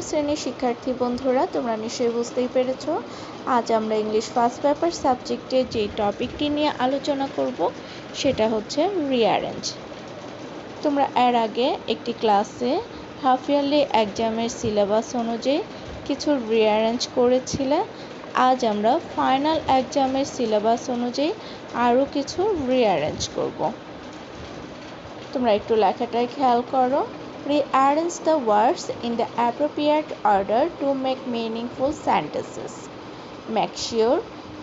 শ্রেণীর শিক্ষার্থী বন্ধুরা, তোমরা নিশ্চয়ই বুঝতেই পেরেছ আজ আমরা ইংলিশ ফার্স্ট পেপার সাবজেক্টের যে টপিকটি নিয়ে আলোচনা করব সেটা হচ্ছে রিঅ্যারেঞ্জ। তোমরা এর আগে একটি ক্লাসে হাফ ইয়ারলি এক্সামের সিলেবাস অনুযায়ী কিছু রিঅ্যারেঞ্জ করেছিলে। আজ আমরা ফাইনাল এক্সামের সিলেবাস অনুযায়ী আরও কিছু রিঅ্যারেঞ্জ করব। তোমরা একটু লেখাটায় খেয়াল করো। Rearrange the words in the appropriate order to make meaningful sentences. Make sure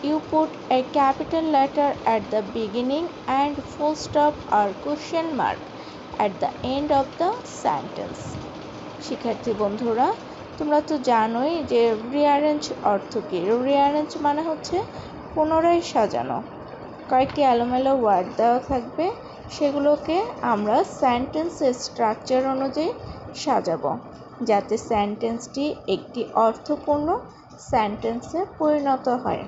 you put a capital letter at the beginning and full stop or question mark at the end of the sentence. শিক্ষার্থী বন্ধুরা, তোমরা তো জানোই যে rearrange অর্থ কী। Rearrange মানে হচ্ছে পুনরায় সাজানো। কয়েকটি এলোমেলো ওয়ার্ড দেওয়া থাকবে, সেগুলোকে আমরা সেন্টেন্সের স্ট্রাকচার অনুযায়ী সাজাবো যাতে সেন্টেন্সটি একটি অর্থপূর্ণ সেন্টেন্সে পরিণত হয়।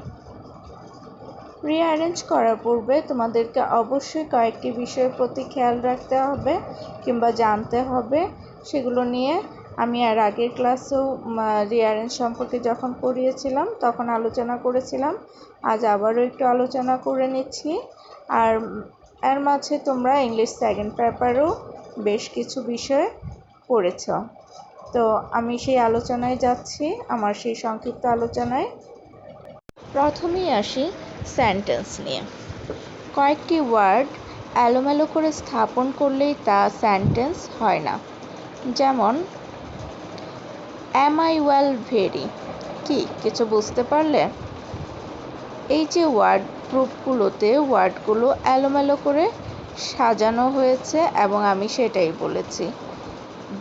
রিঅ্যারেঞ্জ করার পূর্বে তোমাদেরকে অবশ্যই কয়েকটি বিষয়ের প্রতি খেয়াল রাখতে হবে কিংবা জানতে হবে। সেগুলো নিয়ে আমি এর আগের ক্লাসেও রিঅ্যারেঞ্জ সম্পর্কে যখন পড়িয়েছিলাম তখন আলোচনা করেছিলাম। আজ আবারও একটু আলোচনা করে নিচ্ছি। আর এর মাঝে তোমরা ইংলিশ সেকেন্ড পেপারও বেশ কিছু বিষয় পড়েছ। তো আমি সেই আলোচনায় যাচ্ছি, আমার সেই সংক্ষিপ্ত আলোচনায়। প্রথমেই আসি সেন্টেন্স নিয়ে। কয়েকটি ওয়ার্ড এলোমেলো করে স্থাপন করলেই তা সেন্টেন্স হয় না। যেমন অ্যাম আই ওয়েল ভেরি, কি কিছু বুঝতে পারলে? এই যে ওয়ার্ড গ্রুপগুলোতে ওয়ার্ডগুলো এলোমেলো করে সাজানো হয়েছে এবং আমি সেটাই বলেছি,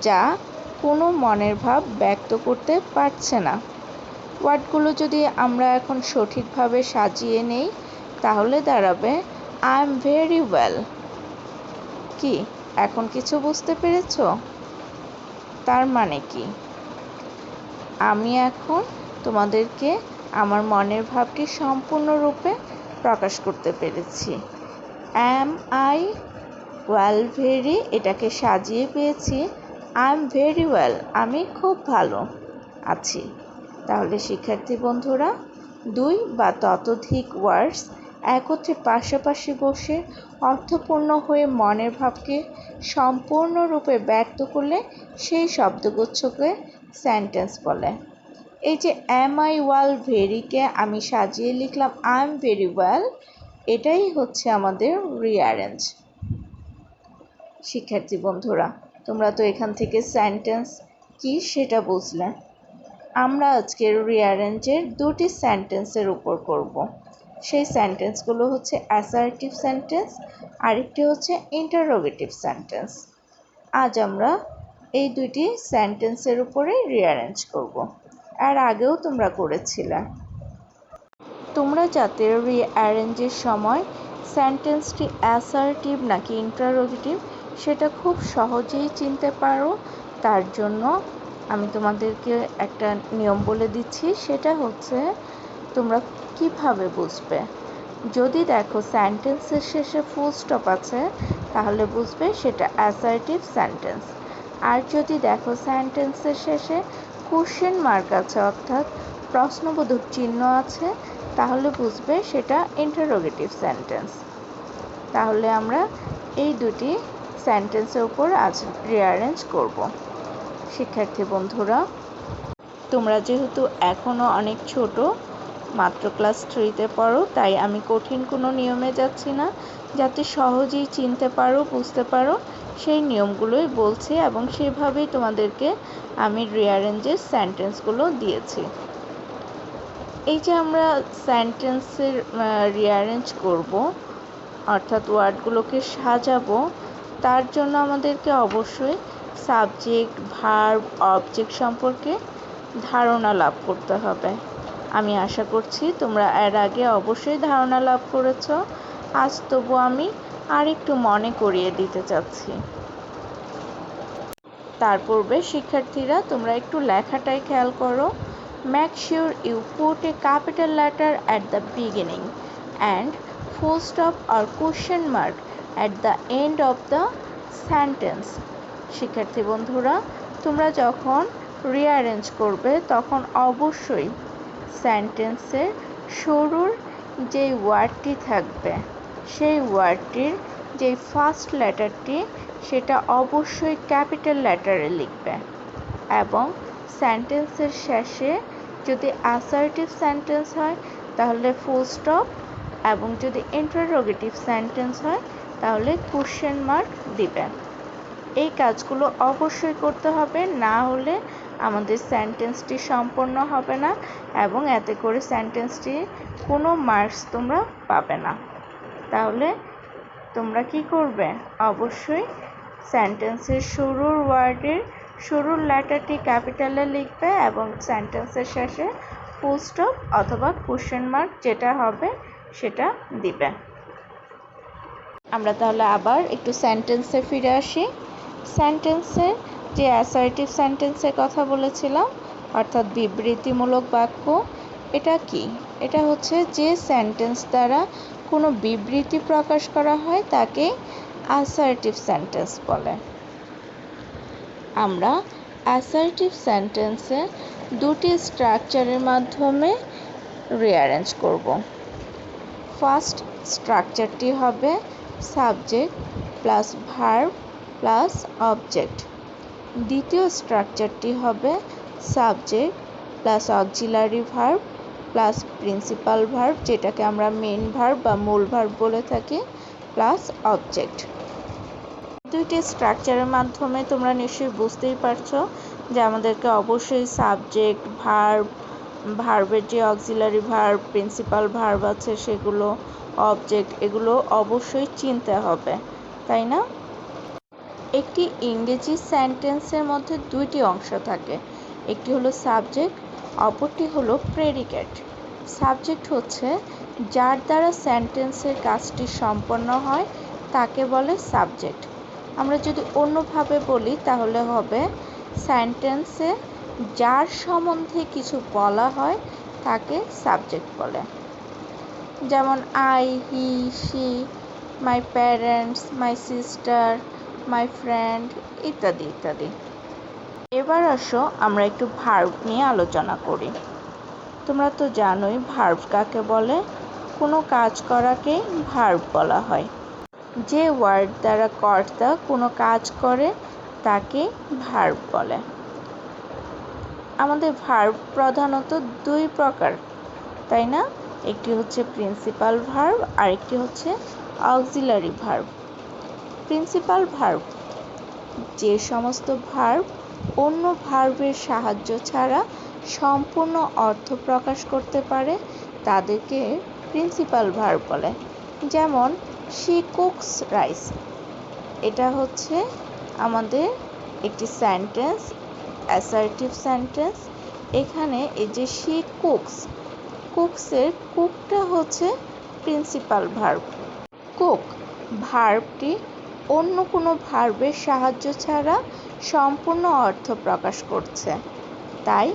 যা কোনো মনের ভাব ব্যক্ত করতে পারছে না। ওয়ার্ডগুলো যদি আমরা এখন সঠিকভাবে সাজিয়ে নেই তাহলে দাঁড়াবে আই এম ভেরি ওয়েল। কি এখন কিছু বুঝতে পেরেছ? তার মানে কি? আমি এখন তোমাদেরকে আমার মনের ভাবটি সম্পূর্ণরূপে প্রকাশ করতে পেরেছি। অ্যাম আই ওয়েল ভেরি, এটাকে সাজিয়ে পেয়েছি আই এম ভেরি ওয়েল, আমি খুব ভালো আছি। তাহলে শিক্ষার্থী বন্ধুরা, দুই বা ততোধিক ওয়ার্ডস একত্রে পাশাপাশি বসে অর্থপূর্ণ হয়ে মনের ভাবকে সম্পূর্ণরূপে ব্যক্ত করলে সেই শব্দগুচ্ছকে সেন্টেন্স বলে। এই যে অ্যাম আই ওয়েল ভেরিকে আমি সাজিয়ে লিখলাম আই এম ভেরি ওয়েল, এটাই হচ্ছে আমাদের রিঅ্যারেঞ্জ। শিক্ষার্থী বন্ধুরা, তোমরা তো এখান থেকে সেন্টেন্স কি সেটা বুঝলে। আমরা আজকের রিঅ্যারেঞ্জের দুটি সেন্টেন্সের উপর করব। সেই সেন্টেন্সগুলো হচ্ছে অ্যাসার্টিভ সেন্টেন্স, আরেকটি হচ্ছে ইন্টারোগেটিভ সেন্টেন্স। আজ আমরা এই দুইটি সেন্টেন্সের উপরেই রিঅ্যারেঞ্জ করব। এর আগেও তোমরা করেছিলে। তোমরা যাতে রিঅ্যারেঞ্জের সময় সেন্টেন্সটি অ্যাসার্টিভ নাকি ইন্টারোগেটিভ সেটা খুব সহজেই চিনতে পারো, তার জন্য আমি তোমাদেরকে একটা নিয়ম বলে দিচ্ছি। সেটা হচ্ছে তোমরা কিভাবে বুঝবে। যদি দেখো সেন্টেন্সের শেষে ফুল স্টপ আছে তাহলে বুঝবে সেটা অ্যাসার্টিভ সেন্টেন্স। আর যদি দেখো সেন্টেন্সের শেষে কোশ্চেন মার্ক আছে অর্থাৎ প্রশ্নবোধক চিহ্ন আছে তাহলে বুঝবে সেটা ইন্টারোগেটিভ সেন্টেন্স। তাহলে আমরা এই দুটি সেন্টেন্সের উপর আজ রিঅ্যারেঞ্জ করব। শিক্ষার্থী বন্ধুরা, তোমরা যেহেতু এখনও অনেক ছোট, মাত্র ক্লাস 3তে পড়ো, তাই আমি কঠিন কোনো নিয়মে যাচ্ছি না। যাতে সহজেই চিনতে পারো, বুঝতে পারো, সেই নিয়মগুলোই বলছি এবং সেভাবেই তোমাদেরকে আমি রিঅ্যারেঞ্জের সেন্টেন্সগুলো দিয়েছি। এই যে আমরা সেন্টেন্সের রিঅ্যারেঞ্জ করব অর্থাৎ ওয়ার্ডগুলোকে সাজাবো, তার জন্য আমাদেরকে অবশ্যই সাবজেক্ট, ভার্ব, অবজেক্ট সম্পর্কে ধারণা লাভ করতে হবে। আমি আশা করছি তোমরা এর আগে অবশ্যই ধারণা লাভ করেছ। আজ তবু আমি আরেকটু মনে করিয়ে দিতে চাচ্ছি। তার পূর্বে শিক্ষার্থীরা তোমরা একটু লেখাটায় খেয়াল করো। Make sure you put a capital letter at the beginning and full stop or question mark at the end of the sentence. শিক্ষার্থী বন্ধুরা, তোমরা যখন রিঅ্যারেঞ্জ করবে তখন অবশ্যই সেন্টেন্সের শুরুর যেই ওয়ার্ডটি থাকবে সেই ওয়ার্ডটির যেই ফার্স্ট লেটারটি সেটা অবশ্যই ক্যাপিটাল লেটারে লিখবে এবং সেন্টেন্সের শেষে যদি অ্যাসার্টিভ সেন্টেন্স হয় তাহলে ফুল স্টপ এবং যদি ইন্টারোগেটিভ সেন্টেন্স হয় তাহলে কোশ্চেন মার্ক দিবে। এই কাজগুলো অবশ্যই করতে হবে, না হলে আমাদের সেন্টেন্সটি সম্পূর্ণ হবে না এবং এতে করে সেন্টেন্সটি কোনো মার্কস তোমরা পাবে না। তাহলে তোমরা কি করবে, অবশ্যই সেন্টেন্সের শুরুর ওয়ার্ডের শুরুর লেটারটি ক্যাপিটালে লিখবে এবং সেন্টেন্সের শেষে ফুল স্টপ অথবা কোশ্চেন মার্ক যেটা হবে সেটা দিবে। আমরা তাহলে আবার একটু সেন্টেন্সে ফিরে আসি। সেন্টেন্সের যে অ্যাসার্টিভ সেন্টেন্সের কথা বলেছিলাম অর্থাৎ বিবৃতিমূলক বাক্য, এটা কি? এটা হচ্ছে যে সেন্টেন্স দ্বারা কোনো বিবৃতি প্রকাশ করা হয় তাকে অ্যাসার্টিভ সেন্টেন্স বলে। আমরা অ্যাসার্টিভ সেন্টেন্সে দুটি স্ট্রাকচারের মাধ্যমে রিঅ্যারেঞ্জ করব। ফার্স্ট স্ট্রাকচারটি হবে subject plus verb plus object. দ্বিতীয় স্ট্রাকচারটি হবে subject plus auxiliary verb plus principal verb, যেটাকে আমরা মেইন ভার্ব বা মূল ভার্ব বলে থাকি, প্লাস অবজেক্ট। দুইটি স্ট্রাকচারের মাধ্যমে তোমরা নিশ্চয়ই বুঝতেই পারছো যে আমাদেরকে অবশ্যই সাবজেক্ট, ভার্ব, ভার্বের যে অক্সিলারি ভার্ব, প্রিন্সিপাল ভার্ব আছে সেগুলো, অবজেক্ট, এগুলো অবশ্যই চিনতে হবে, তাই না? একটি ইংরেজি সেন্টেন্সের মধ্যে দুইটি অংশ থাকে, একটি হলো সাবজেক্ট, অপরটি হলো প্রেডিকেট। সাবজেক্ট হচ্ছে যার দ্বারা সেন্টেন্সের কাজটি সম্পন্ন হয় তাকে বলে সাবজেক্ট। আমরা যদি অন্যভাবে বলি তাহলে হবে সেন্টেন্সে যার সম্বন্ধে কিছু বলা হয় তাকে সাবজেক্ট বলে। যেমন I, he, she, my parents, my sister, my friend ইত্যাদি ইত্যাদি। এবার আসো আমরা একটু ভার্ব নিয়ে আলোচনা করি। তোমরা তো জানোই ভার্ব কাকে বলে, কোনো কাজ করাকে ভার্ব বলা হয়। যে ওয়ার্ড দ্বারা কর্তা কোনো কাজ করে তাকে ভার্ব বলে। আমাদের ভার্ব প্রধানত দুই প্রকার, তাই না? একটি হচ্ছে প্রিন্সিপাল ভার্ব আর একটি হচ্ছে অক্সিলারি ভার্ব। প্রিন্সিপাল ভার্ব যে সমস্ত ভার্ব অন্য ভার্বের সাহায্য ছাড়া সম্পূর্ণ অর্থ প্রকাশ করতে পারে তাদেরকে প্রিন্সিপাল ভার্ব বলে। যেমন শি কুকস রাইস, এটা হচ্ছে আমাদের একটি সেন্টেন্স, অ্যাসার্টিভ সেন্টেন্স। এখানে এই যে শি কুকস, কুকসের কুকটা হচ্ছে প্রিন্সিপাল ভার্ব। কুক ভার্বটি অন্য কোনো ভার্বের সাহায্য ছাড়া সম্পূর্ণ অর্থ প্রকাশ করছে, তাই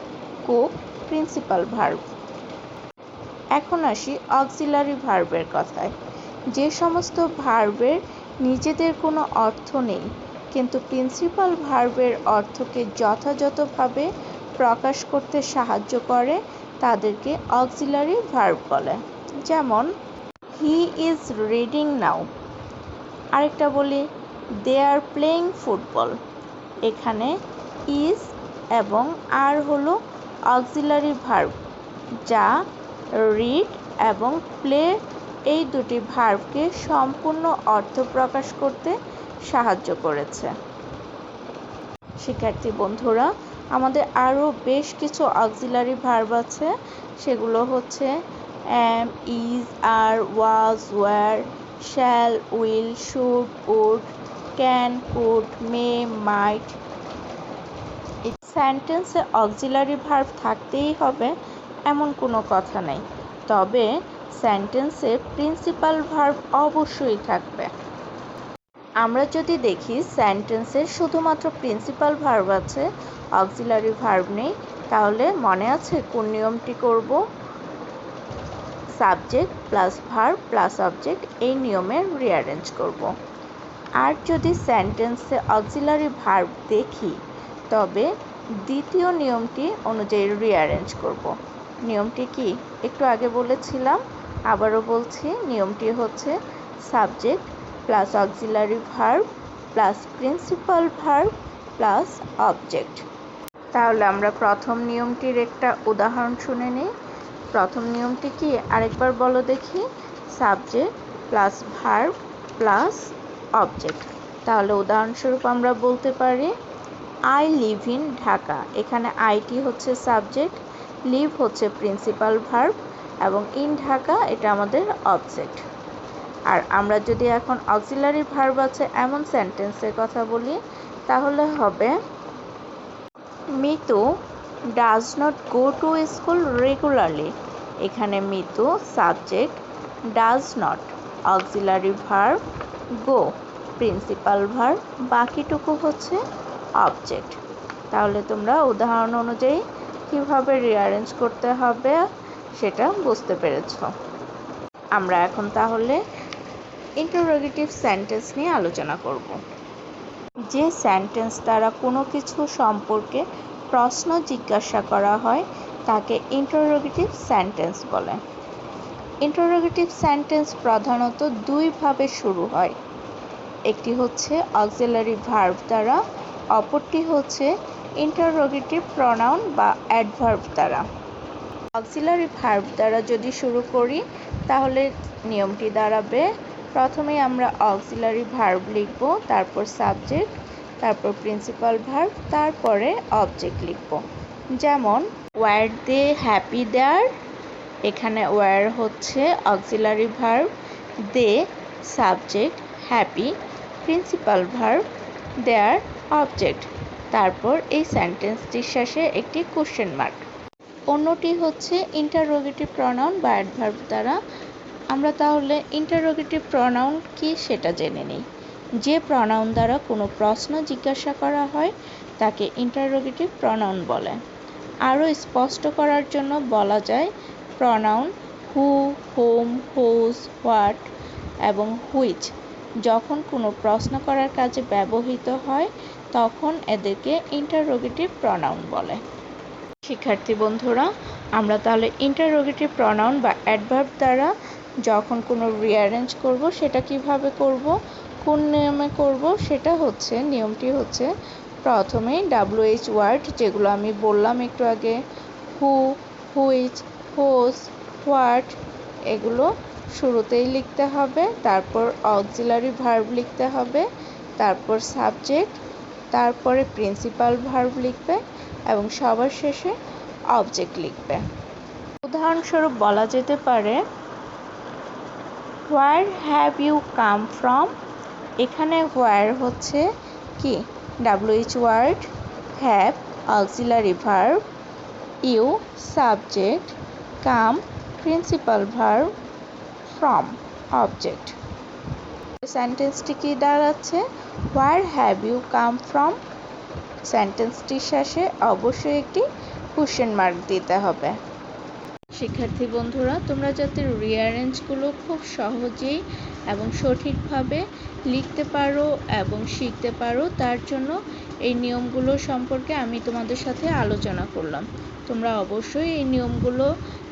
কুক প্রিন্সিপাল ভার্ব। এখন আসি অক্সিলারি ভার্বের কথায়। যে সমস্ত ভার্বের নিজেদের কোনো অর্থ নেই কিন্তু প্রিন্সিপাল ভার্বের অর্থকে যথাযথভাবে প্রকাশ করতে সাহায্য করে তাদেরকে অক্সিলারি ভার্ব বলে। যেমন হি ইজ রিডিং নাও। আরেকটা বলি দে আর প্লেয়িং ফুটবল। এখানে ইজ এবং আর হলো অক্সিলারি ভার্ব যা রিড এবং প্লে এই দুটি ভার্বকে সম্পূর্ণ অর্থ প্রকাশ করতে সাহায্য করেছে। শিক্ষার্থী বন্ধুরা, আমাদের আরও বেশ কিছু অক্সিলারি ভার্ব আছে, সেগুলো হচ্ছে am, is, are, was, were, shall, will, should, would, can, could, may, might। সেন্টেন্সে অক্সিলারি ভার্ব থাকতেই হবে এমন কোনো কথা নেই, তবে সেন্টেন্সে প্রিন্সিপাল ভার্ব অবশ্যই থাকবে। আমরা যদি দেখি সেন্টেন্সের শুধুমাত্র প্রিন্সিপাল ভার্ব আছে, অক্সিলারি ভার্ব নেই, তাহলে মনে আছে কোন নিয়মটি করব? Subject plus verb plus object, এই নিয়মে রিঅ্যারেঞ্জ করব। আর যদি সেন্টেন্সে অক্সিলারি ভার্ব দেখি তবে দ্বিতীয় নিয়মটি অনুযায়ী রিঅ্যারেঞ্জ করব। নিয়মটি কি একটু আগে বলেছিলাম, আবারও বলছি। নিয়মটি হচ্ছে subject plus auxiliary verb plus principal verb plus object. তাহলে আমরা প্রথম নিয়মটির একটা উদাহরণ শুনে নিই। প্রথম নিয়মটি কি আরেকবার বলো দেখি। Subject plus verb plus object. তাহলে উদাহরণস্বরূপ আমরা বলতে পারি আই লিভ ইন ঢাকা। এখানে আইটি হচ্ছে সাবজেক্ট, লিভ হচ্ছে প্রিন্সিপাল ভার্ব এবং ইন ঢাকা এটা আমাদের অবজেক্ট। আর আমরা যদি এখন অক্সিলারি ভার্ব আছে এমন সেন্টেন্সের কথা বলি, তাহলে হবে Mitu does not go to school regularly. এখানে Mitu subject, does not auxiliary verb, go principal verb, বাকিটুকু হচ্ছে অবজেক্ট। তাহলে তোমরা উদাহরণ অনুযায়ী কিভাবে রিঅ্যারেঞ্জ করতে হবে সেটা বুঝতে পেরেছ। আমরা এখন তাহলে ইন্টারোগেটিভ সেন্টেন্স নিয়ে আলোচনা করব। যে সেন্টেন্স দ্বারা কোনো কিছু সম্পর্কে প্রশ্ন জিজ্ঞাসা করা হয় তাকে ইন্টারোগেটিভ সেন্টেন্স বলে। ইন্টারোগেটিভ সেন্টেন্স প্রধানত দুইভাবে শুরু হয়। একটি হচ্ছে অক্সিলারি ভার্ব দ্বারা, অপরটি হচ্ছে ইন্টারোগেটিভ প্রনাউন বা অ্যাডভার্ব দ্বারা। অক্সিলারি ভার্ব দ্বারা যদি শুরু করি তাহলে নিয়মটি দাঁড়াবে প্রথমেই আমরা অক্সিলারি ভার্ব লিখব, তারপর সাবজেক্ট, তারপর প্রিন্সিপাল ভার্ব, তারপরে অবজেক্ট লিখব। যেমন ওয়ার দে হ্যাপি দেয়ার। এখানে ওয়ার হচ্ছে auxiliary verb, they subject, happy principal verb, there object. তারপর এই সেন্টেন্সটির শেষে একটি কোশ্চেন মার্ক। অন্যটি হচ্ছে ইন্টারোগেটিভ প্রনাউন বা অ্যাডভার্ব দ্বারা। আমরা তাহলে ইন্টারোগেটিভ প্রনাউন কি সেটা জেনে নিই। যে প্রনাউন দ্বারা কোনো প্রশ্ন জিজ্ঞাসা করা হয় তাকে ইন্টারোগেটিভ প্রনাউন বলে। আরও স্পষ্ট করার জন্য বলা যায় pronoun who, whom, whose, what এবং হুইচ যখন কোনো প্রশ্ন করার কাজে ব্যবহৃত হয় তখন এদেরকে ইন্টারোগেটিভ প্রনাউন বলে। শিক্ষার্থী বন্ধুরা, আমরা তাহলে ইন্টারোগেটিভ প্রনাউন বা অ্যাডভার্ব দ্বারা যখন কোনো রিঅ্যারেঞ্জ করব সেটা কিভাবে করব, কোন নিয়মে করব, সেটা হচ্ছে নিয়মটি হচ্ছে প্রথমেই WH ওয়ার্ড যেগুলো আমি বললাম একটু আগে, হু, হুইচ, হোজ, হোয়াট, এগুলো শুরুতেই লিখতে হবে। তারপর অক্সিলারি ভার্ব লিখতে হবে, তারপর সাবজেক্ট, তারপরে প্রিন্সিপাল ভার্ব লিখবে এবং সবার শেষে অবজেক্ট লিখবে। উদাহরণস্বরূপ বলা যেতে পারে where have you come from. এখানে হোয়ার হচ্ছে কি WH word, have auxiliary verb, you subject, come principal verb, from object. সেন্টেন্সটি কি দাঁড়াচ্ছে where have you come from. সেন্টেন্সটির শেষে অবশ্যই একটি কোশ্চেন মার্ক দিতে হবে। শিক্ষার্থী বন্ধুরা, তোমরা যাতে রিঅ্যারেঞ্জগুলো খুব সহজেই এবং সঠিকভাবে লিখতে পারো এবং শিখতে পারো তার জন্য এই নিয়মগুলো সম্পর্কে আমি তোমাদের সাথে আলোচনা করলাম। তোমরা অবশ্যই এই নিয়মগুলো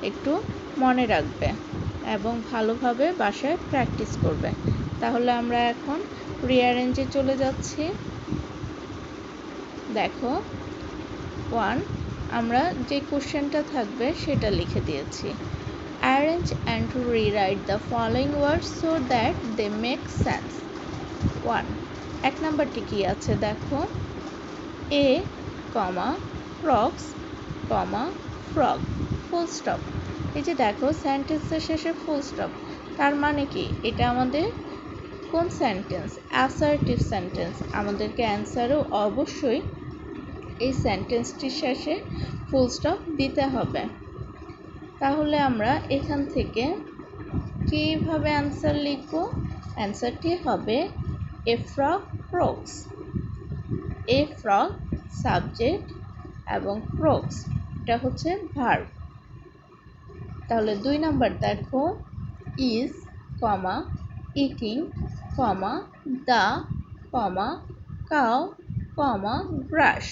একটু মনে রাখবে এবং ভালোভাবে বাসায় প্র্যাকটিস করবে। তাহলে আমরা এখন রিঅ্যারেঞ্জে চলে যাচ্ছি। দেখো 1 আমরা যে কোশ্চেনটা থাকবে সেটা লিখে দিয়েছি। Arrange and rewrite the following words so that they make sense. 1 এক নাম্বারটি কি আছে দেখো, a, frogs, frog, full stop. এই যে দেখো সেন্টেন্সের শেষে ফুল স্টপ, তার মানে কি এটা আমাদের কোন সেন্টেন্স? Assertive sentence. আমাদেরকে অ্যান্সারেও অবশ্যই এই সেন্টেন্সটির শেষে ফুল স্টপ দিতে হবে। তাহলে আমরা এখান থেকে কিভাবে অ্যান্সার লিখব? অ্যান্সারটি হবে এ ফ্রগ ক্রোকস। এ ফ্রগ সাবজেক্ট এবং ক্রোকস এটা হচ্ছে ভার্ব। তাহলে 2 নাম্বার দেখো is, eating, the, cow, brush.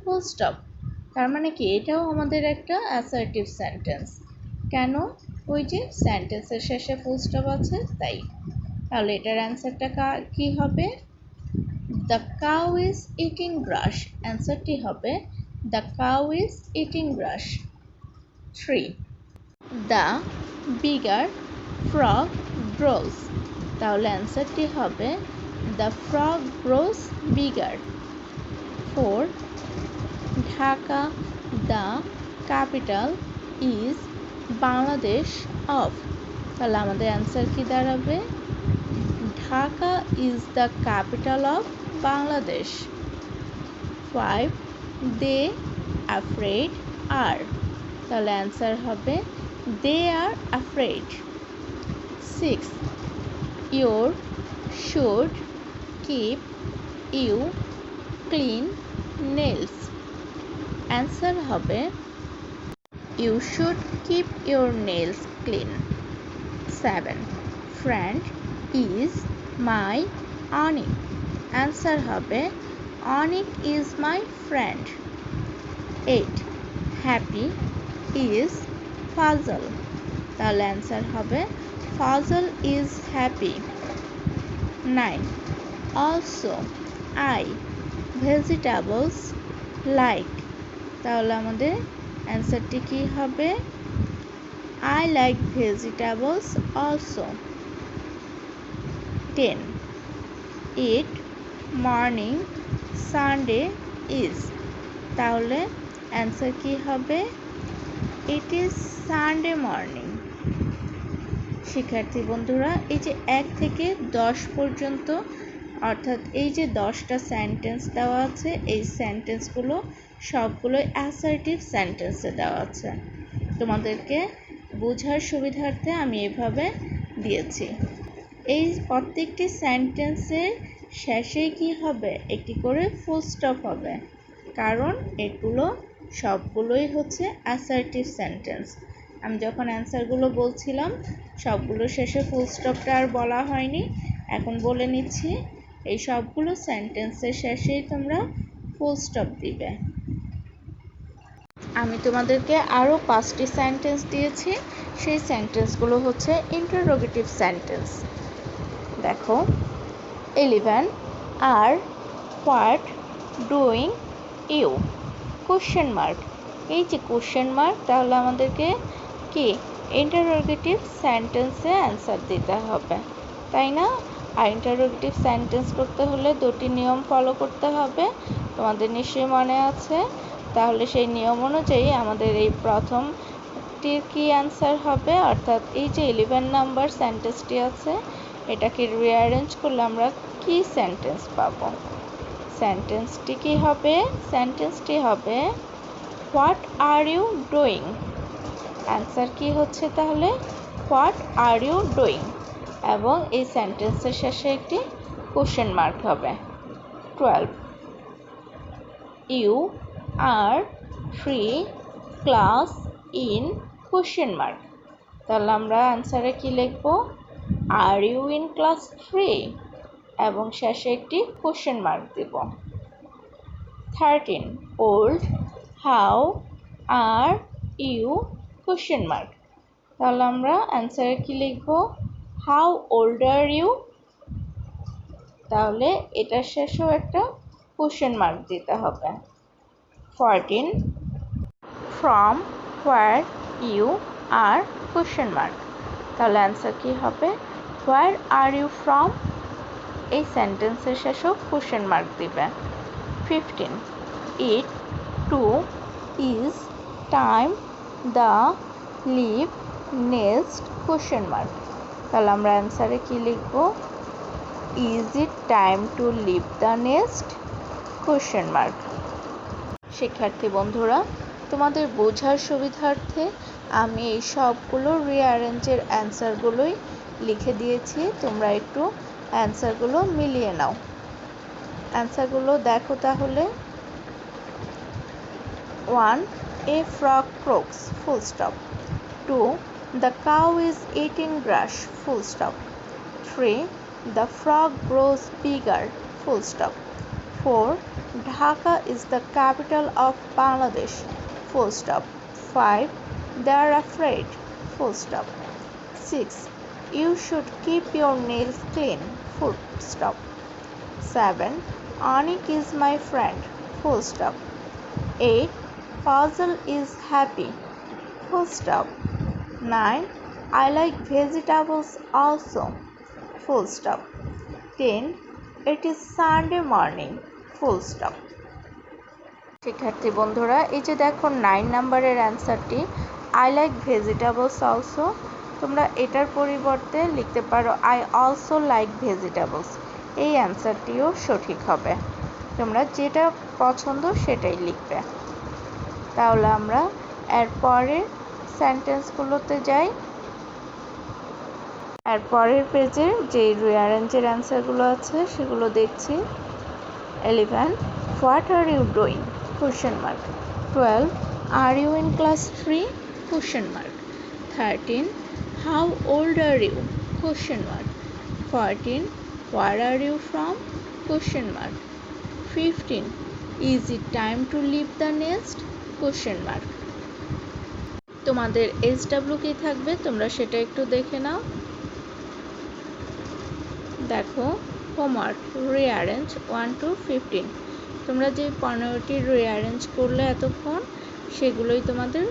Full stop. তার মানে কি, এটাও আমাদের একটা অ্যাসার্টিভ সেন্টেন্স। কেন? ওই যে সেন্টেন্সের শেষে ফুল স্টপ আছে তাই। তাহলে এটার অ্যান্সারটা কি হবে? The cow is eating grass. অ্যান্সারটি হবে the cow is eating grass. 3. The bigger frog grows. তাহলে অ্যান্সারটি হবে the frog grows bigger. 4. Dhaka the capital is Bangladesh of. তাহলে আমাদের অ্যান্সার কি দাঁড়াবে? Dhaka is the capital of Bangladesh. 5. They afraid are. তাহলে অ্যান্সার হবে they are afraid. 6. Your should keep you clean nails. Answer হবে you should keep your nails clean. 7. Friend is my Anik. Answer হবে Anik is my friend. 8. Happy is Fazal. তাহলে answer হবে Fazal is happy. 9. Also I vegetables like. তাহলে আমাদের অ্যান্সারটি কি হবে? I like vegetables also. 10. It morning Sunday is. তাহলে অ্যান্সার কি হবে? It is Sunday morning. শিক্ষার্থী বন্ধুরা, এই যে 1 থেকে 10 পর্যন্ত, অর্থাৎ এই যে 10টা সেন্টেন্স দেওয়া আছে, এই সেন্টেন্সগুলো সবগুলোই অ্যাসার্টিভ সেন্টেন্সে দেওয়া আছে। তোমাদেরকে বোঝার সুবিধার্থে আমি এভাবে দিয়েছি। এই প্রত্যেকটি সেন্টেন্সের শেষে কি হবে? একটি করে ফুল স্টপ হবে, কারণ এগুলো সবগুলোই হচ্ছে অ্যাসার্টিভ সেন্টেন্স। আমি যখন অ্যান্সারগুলো বলছিলাম সবগুলো শেষে ফুল স্টপটা আর বলা হয়নি, এখন বলে নিচ্ছি। এই সবগুলো সেন্টেন্সের শেষেই তোমরা ফুল স্টপ দিবে। আমি তোমাদেরকে আরও 5টি সেন্টেন্স দিয়েছি, সেই সেন্টেন্সগুলো হচ্ছে ইন্টারোগেটিভ সেন্টেন্স। দেখো, 11 are what doing you question mark. এই যে কোশ্চেন মার্ক, তাহলে আমাদেরকে কি ইন্টারোগেটিভ সেন্টেন্সে অ্যান্সার দিতে হবে, তাই না? আর ইন্টারোগেটিভ সেন্টেন্স করতে হলে 2টি নিয়ম ফলো করতে হবে, তোমাদের নিশ্চয়ই মনে আছে। তাহলে সেই নিয়ম অনুযায়ী আমাদের এই প্রথমটির কি অ্যান্সার হবে, অর্থাৎ এই যে 11 নাম্বার সেন্টেন্সটি আছে, এটাকে রিঅ্যারেঞ্জ করলে আমরা কি সেন্টেন্স পাবো? সেন্টেন্সটি কি হবে? সেন্টেন্সটি হবে what are you doing. Answer কি হচ্ছে তাহলে? হোয়াট আর ইউ ডুইং, এবং এই সেন্টেন্সের শেষে একটি কোশ্চেন মার্ক হবে। 12. You are free class in question mark. তাহলে আমরা অ্যান্সারে কি লিখব? আর ইউ ইন ক্লাস 3, এবং শেষে একটি কোশ্চেন মার্ক দেব। 13. Old how are you question mark. তাহলে আমরা অ্যান্সারে কি লিখব? How old are you. তাহলে এটার শেষেও একটা কোশ্চেন মার্ক দিতে হবে। 14. From where you are question mark. তাহলে অ্যান্সার কি হবে? Where are you from. এই সেন্টেন্সের শেষেও কোশ্চেন মার্ক দিবে। 15. It to is time the leave next question mark. তাহলে আমরা অ্যান্সারে কি লিখব? Is it time to leave the next question mark. শিক্ষার্থী বন্ধুরা, তোমাদের বোঝার সুবিধার্থে আমি এই সবগুলো রিঅ্যারেঞ্জের অ্যান্সারগুলোই লিখে দিয়েছি, তোমরা একটু অ্যান্সারগুলো মিলিয়ে নাও। অ্যান্সারগুলো দেখো তাহলে। 1. A frog croaks, full stop. 2. The cow is eating grass, full stop. 3. The frog grows bigger, full stop. 4. Dhaka is the capital of Bangladesh. Full stop. 5. They are afraid. Full stop. 6. You should keep your nails clean. Full stop. 7. Anik is my friend. Full stop. 8. Fazal is happy. Full stop. 9. I like vegetables also. Full stop. 10. It is Sunday morning. Full stop. শিক্ষার্থী বন্ধুরা, এই যে দেখো 9 নম্বরের অ্যান্সারটি I like vegetables also, তোমরা এটার পরিবর্তে লিখতে পারো আই অলসো লাইক ভেজিটেবলস। এই অ্যান্সারটিও সঠিক হবে। তোমরা যেটা পছন্দ সেটাই লিখবে। তাহলে আমরা এর পরের সেন্টেন্সগুলোতে যাই। এর পরের পেজে যে রিঅ্যারেঞ্জের অ্যান্সারগুলো আছে সেগুলো দেখছি। 11. What are you doing? Question mark. 12. Are you in class 3? Question mark. 13. How old are you? Question mark. 14. Where are you from? Question mark. 15. Is it time to leave the nest? Question mark. তোমাদের SW কি থাকবে তোমরা সেটা একটু দেখে নাও। দেখো homework rearrange 1 to 15। তোমরা যে 15টি রিঅ্যারেঞ্জ করলে এতক্ষণ সেগুলোই তোমাদের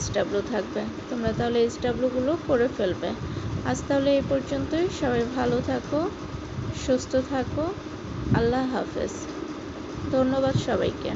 SW থাকবে। তোমরা তাহলে SWগুলো করে ফেলবে। আজ তাহলে এই পর্যন্তই। সবাই ভালো থাকো, সুস্থ থাকো। আল্লাহ হাফেজ। ধন্যবাদ সবাইকে।